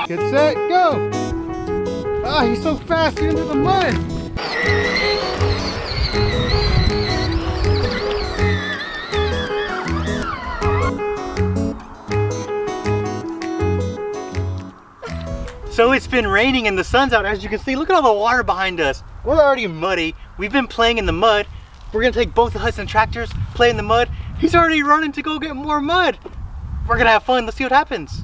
get set, go! Ah, he's so fast into the mud! So it's been raining and the sun's out. As you can see, look at all the water behind us. We're already muddy. We've been playing in the mud. We're gonna take both the Hudson tractors, play in the mud. He's already running to go get more mud. We're gonna have fun. Let's see what happens.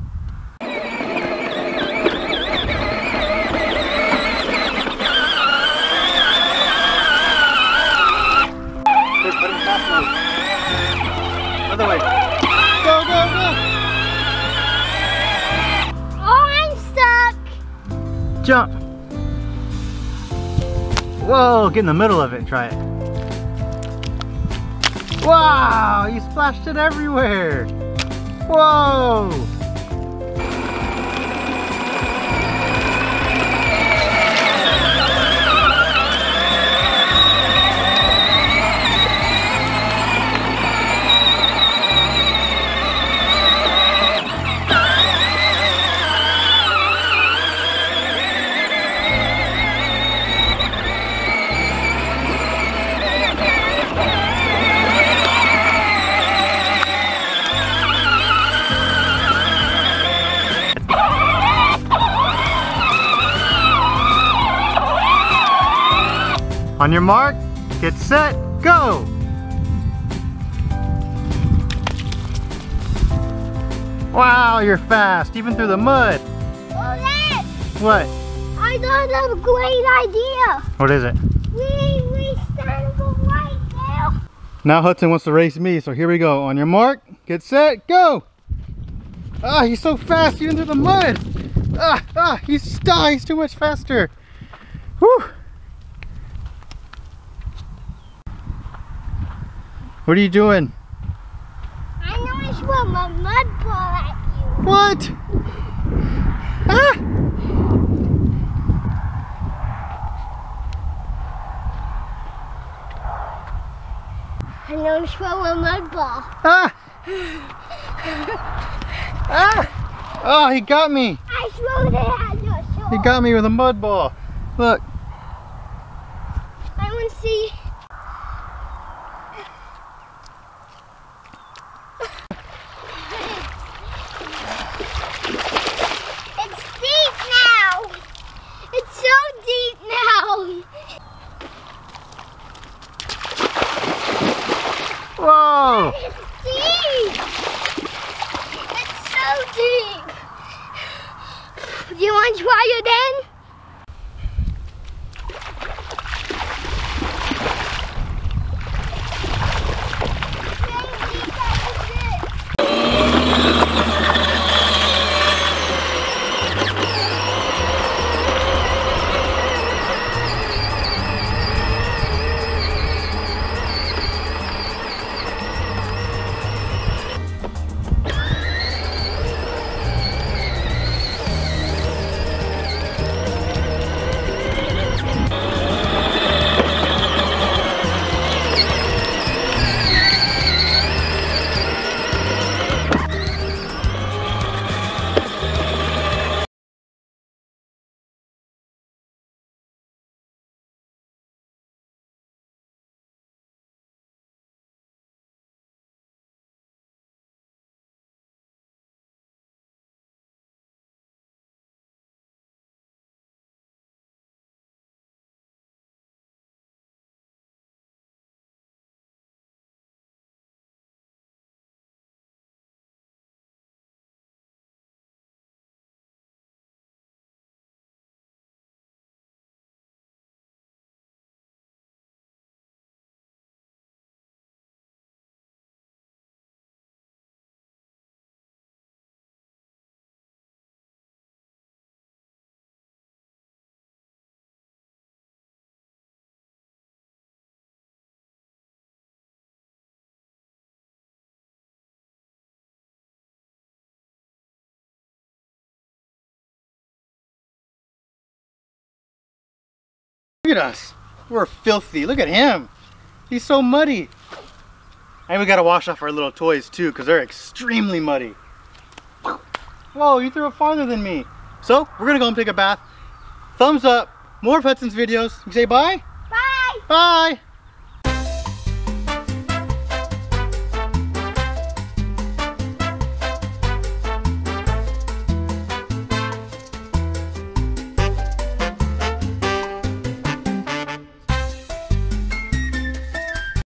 Other way. Go, go, go! Oh, I'm stuck! Jump! Whoa, get in the middle of it and try it. Wow, you splashed it everywhere! Whoa! On your mark, get set, go! Wow, you're fast, even through the mud. Oh, Dad! What? I thought of a great idea. What is it? We stand for right now. Now Hudson wants to race me, so here we go. On your mark, get set, go! Ah, he's so fast, even through the mud. He's too much faster. Whew. What are you doing? I'm going to throw my mud ball at you. What? Ah! I'm going to throw a mud ball. Ah! Ah! Oh, he got me. I threw it at your shoulder. He got me with a mud ball. Look. I want to see. It's deep now. It's so deep now. Whoa! It's deep. It's so deep. Do you want to try it then? Look at us. We're filthy. Look at him. He's so muddy. And we gotta wash off our little toys too, because they're extremely muddy. Whoa, you threw it farther than me. So we're gonna go and take a bath. Thumbs up, more of Hudson's videos. You say bye? Bye. Bye.